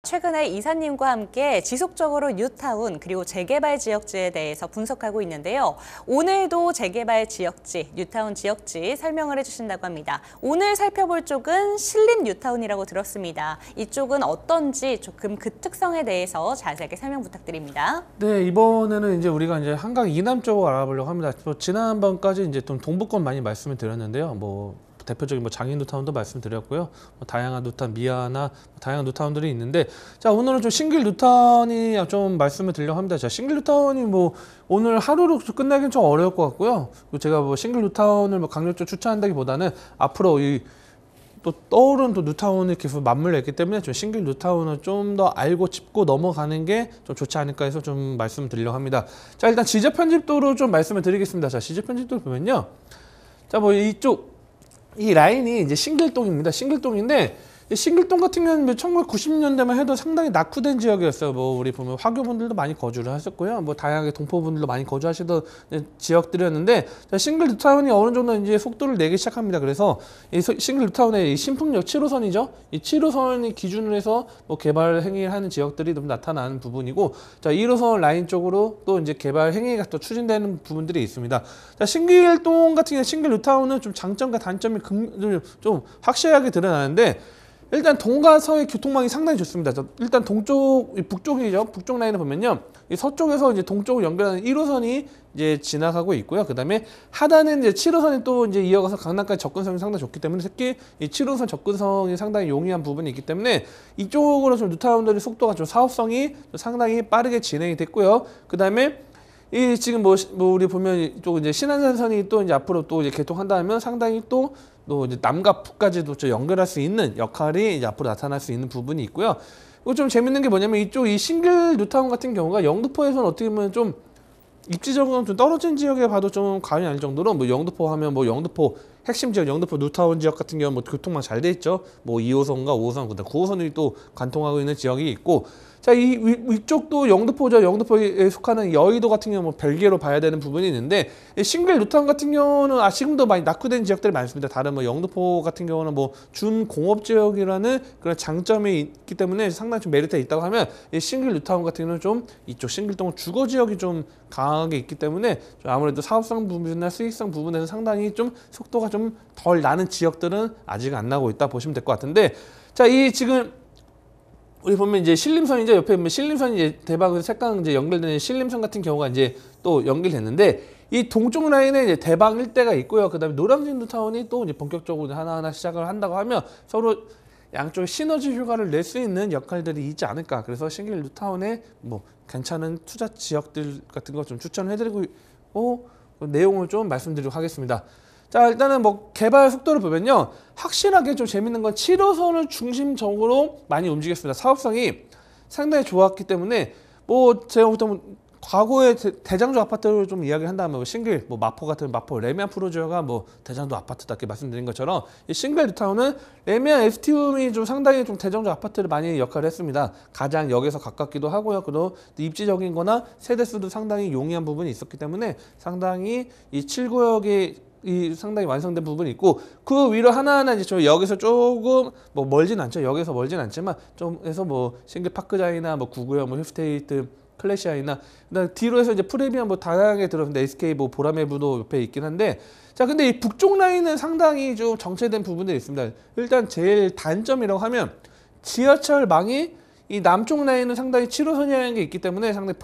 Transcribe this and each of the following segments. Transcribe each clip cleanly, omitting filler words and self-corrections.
최근에 이사님과 함께 지속적으로 뉴타운 그리고 재개발 지역지에 대해서 분석하고 있는데요. 오늘도 재개발 지역지, 뉴타운 지역지 설명을 해주신다고 합니다. 오늘 살펴볼 쪽은 신림 뉴타운이라고 들었습니다. 이쪽은 어떤지 조금 그 특성에 대해서 자세하게 설명 부탁드립니다. 네, 이번에는 이제 우리가 이제 한강 이남 쪽을 알아보려고 합니다. 지난번까지 이제 좀 동부권 많이 말씀을 드렸는데요. 대표적인 장인 뉴타운도 말씀드렸고요. 다양한 뉴타운, 미아나 다양한 뉴타운들이 있는데, 자, 오늘은 좀 싱글 뉴타운이 좀 말씀을 드리려고 합니다. 자, 싱글 뉴타운이 오늘 하루로 끝나기는 좀 어려울 것 같고요. 제가 싱글 뉴타운을 강력적으로 추천한다기보다는 앞으로 또 떠오른 또 뉴타운이 계속 맞물려 있기 때문에 좀 싱글 뉴타운을 좀 더 알고 짚고 넘어가는 게 좀 좋지 않을까 해서 좀 말씀을 드리려고 합니다. 자, 일단 지적 편집도로 좀 말씀을 드리겠습니다. 자, 지적 편집도를 보면요. 자, 이 라인이 이제 싱글동입니다. 싱글동인데, 싱글동 같은 경우는 1990년대만 해도 상당히 낙후된 지역이었어요. 우리 보면 화교분들도 많이 거주를 하셨고요. 다양하게 동포분들도 많이 거주하시던 지역들이었는데, 싱글 뉴타운이 어느 정도 이제 속도를 내기 시작합니다. 그래서 이 싱글 뉴타운의 신풍역 7호선이죠. 이 7호선이 기준으로 해서 개발 행위를 하는 지역들이 좀 나타나는 부분이고, 자, 1호선 라인 쪽으로 또 이제 개발 행위가 또 추진되는 부분들이 있습니다. 자, 싱글동 같은 경우 싱글 뉴타운은 좀 장점과 단점이 좀 확실하게 드러나는데, 일단 동과 서의 교통망이 상당히 좋습니다. 일단 북쪽이죠. 북쪽 라인을 보면요. 이 서쪽에서 이제 동쪽을 연결하는 1호선이 이제 지나가고 있고요. 그 다음에 하단은 이제 7호선이 또 이제 이어가서 강남까지 접근성이 상당히 좋기 때문에 특히 이 7호선 접근성이 상당히 용이한 부분이 있기 때문에 이쪽으로 좀 뉴타운들의 속도가 좀 사업성이 상당히 빠르게 진행이 됐고요. 그 다음에 지금 우리 보면 이쪽 이제 신안산선이 또 이제 앞으로 또 이제 개통한다면 상당히 또 이제 남과 북까지도 연결할 수 있는 역할이 이제 앞으로 나타날 수 있는 부분이 있고요. 그리고 좀 재밌는 게 뭐냐면 이 싱글 뉴타운 같은 경우가 영등포에서는 어떻게 보면 좀 입지적으로 좀 떨어진 지역에 봐도 좀 과언이 아닐 정도로 영등포 하면 영등포 핵심 지역, 영등포 뉴타운 지역 같은 경우 교통망 잘 돼 있죠. 2호선과 5호선, 그다음 9호선이 또 관통하고 있는 지역이 있고, 자, 이쪽도 영등포죠. 영등포에 속하는 여의도 같은 경우 별개로 봐야 되는 부분이 있는데, 싱글 뉴타운 같은 경우는 지금도 많이 낙후된 지역들이 많습니다. 다른 영등포 같은 경우는 준공업 지역이라는 그런 장점이 있기 때문에 상당히 좀 메리트가 있다고 하면, 이 싱글 뉴타운 같은 경우는 좀 이쪽 싱글동 주거 지역이 좀 강하게 있기 때문에 좀 아무래도 사업성 부분이나 수익성 부분에서 상당히 좀 속도가 좀 덜 나는 지역들은 아직 안 나고 있다 보시면 될 것 같은데, 자, 지금 우리 보면 이제 신림선이죠. 옆에 보면 신림선이 이제 대방에서 색강 이제 연결되는 신림선 같은 경우가 이제 또 연결됐는데, 이 동쪽 라인에 이제 대방 일대가 있고요. 그다음에 노량진 뉴타운이 또 이제 본격적으로 하나하나 시작을 한다고 하면 서로 양쪽에 시너지 효과를 낼 수 있는 역할들이 있지 않을까. 그래서 싱글 뉴타운에 괜찮은 투자 지역들 같은 거 좀 추천해드리고 내용을 좀 말씀드리도록 하겠습니다. 자, 일단은 개발 속도를 보면요. 확실하게 좀 재밌는 건 7호선을 중심적으로 많이 움직였습니다. 사업성이 상당히 좋았기 때문에 제가 보통 과거에 대장주 아파트를 좀 이야기를 한다면 싱글, 마포 같은 마포 레미안 프로지오가 대장주 아파트다 이렇게 말씀드린 것처럼 이 싱글 뉴타운은 레미안 에스티움이 좀 상당히 좀 대장주 아파트를 많이 역할을 했습니다. 가장 역에서 가깝기도 하고요. 그리고 입지적인 거나 세대수도 상당히 용이한 부분이 있었기 때문에 상당히 이 7구역이 상당히 완성된 부분이 있고, 그 위로 하나하나 이제 저 역에서 조금 멀진 않죠. 역에서 멀진 않지만 좀 해서 싱글 파크자이나 9구역 힐스테이트 클래시아이나 뒤로 해서 이제 프레미엄 다양하게 들어있는데 SK 보라매부도 옆에 있긴 한데, 자, 근데 이 북쪽 라인은 상당히 좀 정체된 부분들이 있습니다. 일단 제일 단점이라고 하면 지하철망이 이 남쪽 라인은 상당히 7호선이라는 게 있기 때문에 상당히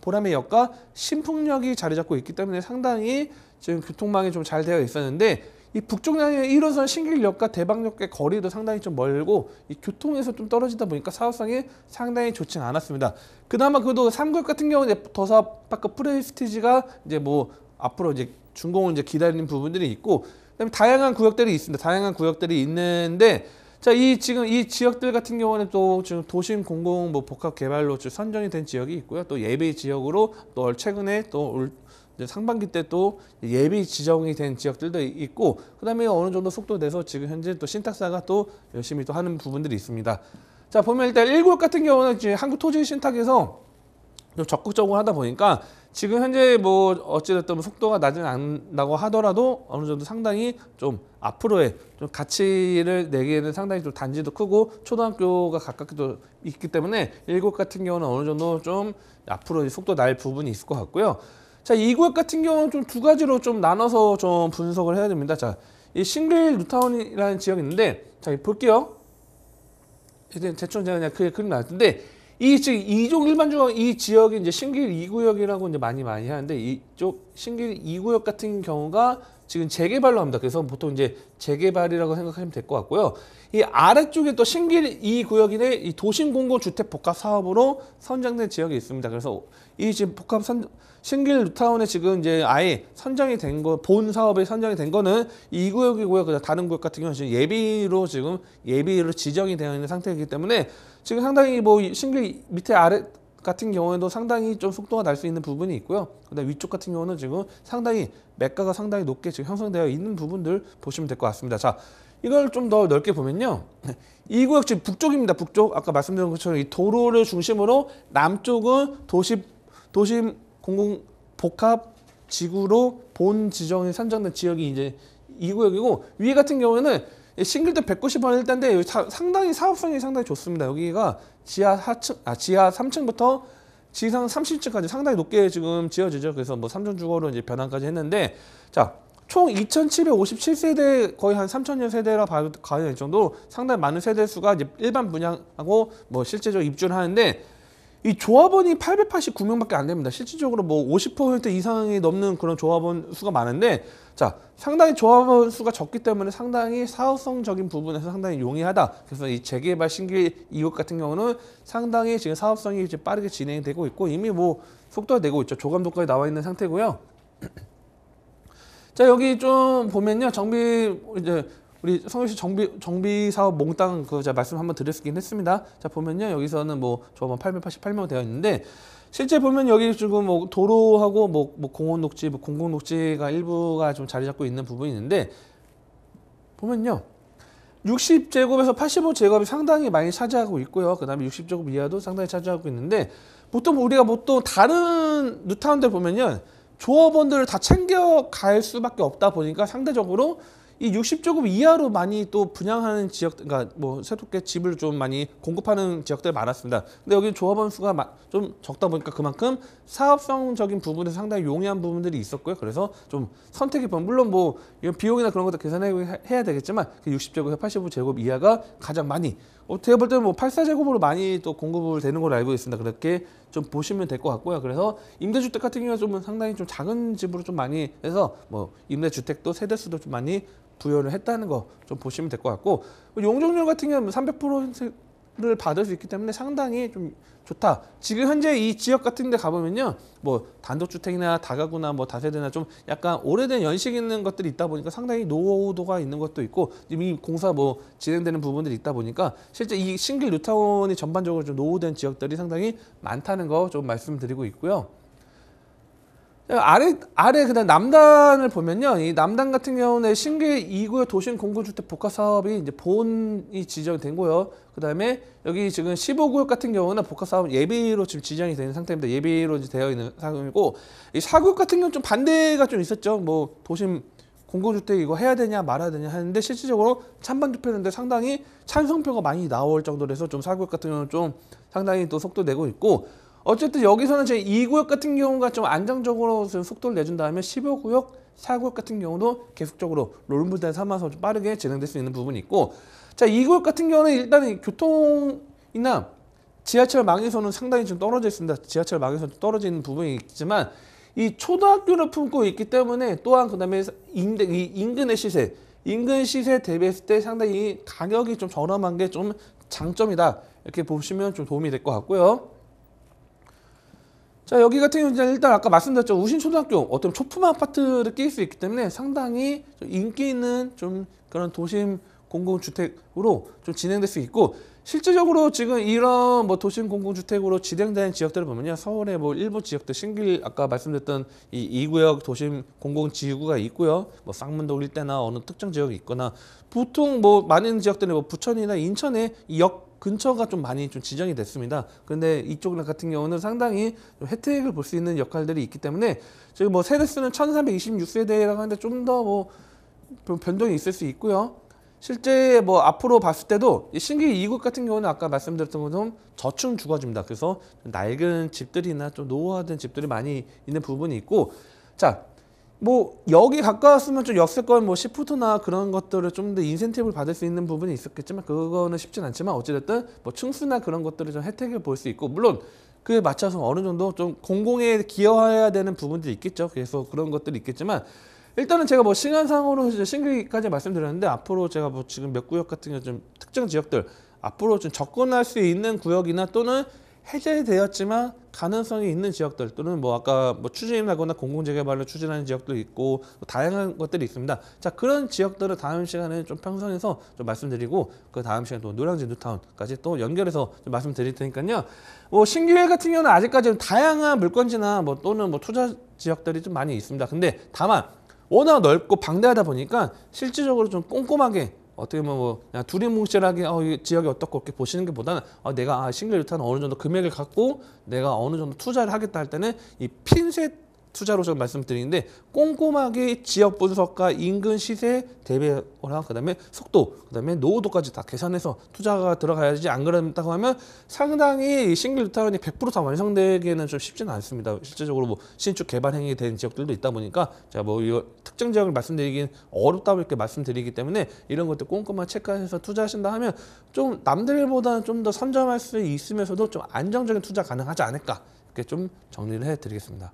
보라매역과 신풍역이 자리 잡고 있기 때문에 상당히 지금 교통망이 좀 잘 되어 있었는데, 이 북쪽 라인의 1호선 신길역과 대방역의 거리도 상당히 좀 멀고 이 교통에서 좀 떨어지다 보니까 사업성이 상당히 좋지는 않았습니다. 그나마 그래도 3구역 같은 경우는 더사파크 프레스티지가 이제 앞으로 이제 준공을 이제 기다리는 부분들이 있고, 그다음에 다양한 구역들이 있습니다. 다양한 구역들이 있는데, 자, 지금 이 지역들 같은 경우는 또 지금 도심 공공 복합 개발로 선정이 된 지역이 있고요. 또 예비 지역으로 또 최근에 또 상반기 때 또 예비 지정이 된 지역들도 있고, 그다음에 어느 정도 속도 내서 지금 현재 또 신탁사가 또 열심히 또 하는 부분들이 있습니다. 자, 보면 일단 1구역 같은 경우는 이제 한국토지신탁에서 좀 적극적으로 하다 보니까 지금 현재 뭐 어찌됐든 뭐 속도가 나진 않다고 하더라도 어느 정도 상당히 좀 앞으로의 좀 가치를 내기에는 상당히 좀 단지도 크고 초등학교가 가깝게도 있기 때문에 1구역 같은 경우는 어느 정도 좀 앞으로 속도 날 부분이 있을 것 같고요. 자, 2구역 같은 경우는 좀 두 가지로 좀 나눠서 좀 분석을 해야 됩니다. 자, 이 싱글 뉴타운이라는 지역이 있는데, 자, 볼게요. 이제 대충 제가 그냥 그림 나왔는데, 이 지금 이종 일반주거 이 지역이 이제 싱글 2구역이라고 이제 많이 하는데, 이쪽 싱글 2구역 같은 경우가 지금 재개발로 합니다. 그래서 보통 이제 재개발이라고 생각하시면 될 것 같고요. 이 아래쪽에 또 싱글 2구역인의 이 도심공공주택 복합 사업으로 선정된 지역이 있습니다. 그래서 이 지금 싱글 뉴타운에 지금 이제 아예 선정이 된 거, 본 사업에 선정이 된 거는 2구역이고요. 그다음 다른 구역 같은 경우는 지금 예비로 지정이 되어 있는 상태이기 때문에 지금 상당히 뭐 싱글 밑에 아래 같은 경우에도 상당히 좀 속도가 날 수 있는 부분이 있고요. 그다음 위쪽 같은 경우는 지금 상당히 매가가 상당히 높게 지금 형성되어 있는 부분들 보시면 될 것 같습니다. 자, 이걸 좀 더 넓게 보면요. 이 구역 지금 북쪽입니다. 북쪽. 아까 말씀드린 것처럼 이 도로를 중심으로 남쪽은 도심 공공 복합 지구로 본 지정이 선정된 지역이 이제 이 구역이고, 위에 같은 경우에는 싱글대 190원 1단데 여기 상당히 사업성이 상당히 좋습니다. 여기가 지하 3층부터 지상 30층까지 상당히 높게 지금 지어지죠. 그래서 뭐 3층 주거로 이제 변환까지 했는데, 자, 총 2,757세대, 거의 한 3,000여 세대라 봐도 과연 될 정도로 상당히 많은 세대 수가 이제 일반 분양하고 뭐 실제적으로 입주를 하는데, 이 조합원이 889명밖에 안 됩니다. 실질적으로 뭐 50% 이상이 넘는 그런 조합원 수가 많은데, 자, 상당히 조합원 수가 적기 때문에 상당히 사업성적인 부분에서 상당히 용이하다. 그래서 이 재개발 신길 이웃 같은 경우는 상당히 지금 사업성이 이제 빠르게 진행이 되고 있고, 이미 뭐 속도가 내고 있죠. 조감도까지 나와 있는 상태고요. 자, 여기 좀 보면요, 이제 우리 성일시 정비 사업 몽땅 그 제가 말씀 한번 드렸긴 했습니다. 자, 보면요, 여기서는 뭐 조합원 888명 되어 있는데, 실제 보면 여기 지금 뭐 도로하고 뭐 공원 녹지, 뭐 공공 녹지가 일부가 좀 자리 잡고 있는 부분이 있는데, 보면요, 60제곱에서 85제곱이 상당히 많이 차지하고 있고요. 그 다음에 60제곱 이하도 상당히 차지하고 있는데, 보통 우리가 다른 뉴타운들 보면요, 조합원들을 다 챙겨갈 수밖에 없다 보니까 상대적으로 이 60제곱 이하로 많이 또 분양하는 지역, 그러니까 뭐 세속계 집을 좀 많이 공급하는 지역들이 많았습니다. 근데 여기 조합원 수가 좀 적다 보니까 그만큼 사업성적인 부분에서 상당히 용이한 부분들이 있었고요. 그래서 좀 선택이 물론 뭐 이런 비용이나 그런 것도 계산해야 되겠지만 60제곱에서 85제곱 이하가 가장 많이, 제가 볼 때는 뭐 84제곱으로 많이 또 공급을 되는 걸로 알고 있습니다. 그렇게 좀 보시면 될 것 같고요. 그래서 임대주택 같은 경우는 좀 상당히 좀 작은 집으로 좀 많이 해서 뭐 임대주택도 세대수도 좀 많이 부여를 했다는 거 좀 보시면 될 것 같고, 용적률 같은 경우는 300%를 받을 수 있기 때문에 상당히 좀 좋다. 지금 현재 이 지역 같은 데 가보면요, 뭐 단독주택이나 다가구나 뭐 다세대나 좀 약간 오래된 연식 있는 것들이 있다 보니까 상당히 노후도가 있는 것도 있고, 이미 공사 뭐 진행되는 부분들이 있다 보니까 실제 이 싱글 뉴타운이 전반적으로 좀 노후된 지역들이 상당히 많다는 거 좀 말씀드리고 있고요. 아래 그다음 남단을 보면요, 이 남단 같은 경우는 싱글 2구역 도심 공공주택 복합 사업이 이제 본이 지정된 거요. 그다음에 여기 지금 15구역 같은 경우는 복합 사업 예비로 지금 지정이 되는 상태입니다. 예비로 이제 되어 있는 상황이고, 이 4구역 같은 경우는 좀 반대가 좀 있었죠. 뭐 도심 공공주택 이거 해야 되냐 말아야 되냐 하는데, 실질적으로 찬반 투표했는데 상당히 찬성표가 많이 나올 정도로 해서 좀 4구역 같은 경우는 좀 상당히 또 속도 내고 있고, 어쨌든 여기서는 제 2구역 같은 경우가 좀 안정적으로 속도를 내준 다음에 15구역, 4구역 같은 경우도 계속적으로 롤모델 삼아서 좀 빠르게 진행될 수 있는 부분이 있고, 자, 2구역 같은 경우는 일단 교통이나 지하철망에서는 상당히 좀 떨어져 있습니다. 지하철망에서 떨어져 있는 부분이 있지만 이 초등학교를 품고 있기 때문에, 또한 그 다음에 인근의 시세, 인근 시세 대비했을 때 상당히 가격이 좀 저렴한 게 좀 장점이다. 이렇게 보시면 좀 도움이 될 것 같고요. 자, 여기 같은 경우는 일단 아까 말씀드렸죠. 우신초등학교 어떤 초품 아파트를 끼일 수 있기 때문에 상당히 좀 인기 있는 좀 그런 도심 공공주택으로 좀 진행될 수 있고, 실질적으로 지금 이런 뭐 도심 공공주택으로 진행되는 지역들을 보면요, 서울의 뭐 일부 지역들 싱글 아까 말씀드렸던 이 2구역 도심 공공지구가 있고요, 뭐 쌍문동 일대나 어느 특정 지역이 있거나, 보통 뭐 많은 지역들은 뭐 부천이나 인천에 역 근처가 좀 많이 좀 지정이 됐습니다. 그런데 이쪽 같은 경우는 상당히 좀 혜택을 볼 수 있는 역할들이 있기 때문에 지금 뭐 세대수는 1326세대라고 하는데 좀 더 뭐 변동이 있을 수 있고요. 실제 뭐 앞으로 봤을 때도 이 신규 2구 같은 경우는 아까 말씀드렸던 것처럼 저층 주거지입니다. 그래서 낡은 집들이나 좀 노후화된 집들이 많이 있는 부분이 있고, 자, 뭐 여기 가까웠으면 좀 역세권 뭐 시프트나 그런 것들을 좀 더 인센티브를 받을 수 있는 부분이 있었겠지만 그거는 쉽진 않지만 어찌됐든 뭐 층수나 그런 것들을 좀 혜택을 볼 수 있고, 물론 그에 맞춰서 어느 정도 좀 공공에 기여해야 되는 부분들이 있겠죠. 그래서 그런 것들이 있겠지만 일단은 제가 뭐 시간상으로 이제 신규까지 말씀드렸는데 앞으로 제가 뭐 지금 몇 구역 같은 경우 좀 특정 지역들 앞으로 좀 접근할 수 있는 구역이나 또는 해제되었지만 가능성이 있는 지역들 또는 뭐 아까 뭐 추진하거나 공공재개발을 추진하는 지역도 있고 뭐 다양한 것들이 있습니다. 자, 그런 지역들을 다음 시간에 좀 편성해서 좀 말씀드리고 그 다음 시간에 또 노량진 뉴타운까지 또 연결해서 좀 말씀드릴 테니까요. 뭐 신규회 같은 경우는 아직까지 다양한 물건지나 뭐 또는 뭐 투자 지역들이 좀 많이 있습니다. 근데 다만 워낙 넓고 방대하다 보니까 실질적으로 좀 꼼꼼하게 어떻게 보면 뭐 그냥 두리뭉실하게 이 지역이 어떻고 이렇게 보시는 게 보다는 내가 싱글 유타는 어느 정도 금액을 갖고 내가 어느 정도 투자를 하겠다 할 때는 이 핀셋 투자로 좀 말씀드리는데 꼼꼼하게 지역 분석과 인근 시세 대비랑 그다음에 속도 그다음에 노후도까지 다 계산해서 투자가 들어가야지, 안 그런다고 하면 상당히 싱글 유타운이 100% 다 완성되기에는 좀 쉽지는 않습니다. 실제적으로 뭐 신축 개발 행위 된 지역들도 있다 보니까 제가 뭐 이거 특정 지역을 말씀드리긴 어렵다고 이렇게 말씀드리기 때문에 이런 것들 꼼꼼하게 체크해서 투자하신다 하면 좀 남들보다는 좀 더 선점할 수 있으면서도 좀 안정적인 투자 가능하지 않을까, 이렇게 좀 정리를 해드리겠습니다.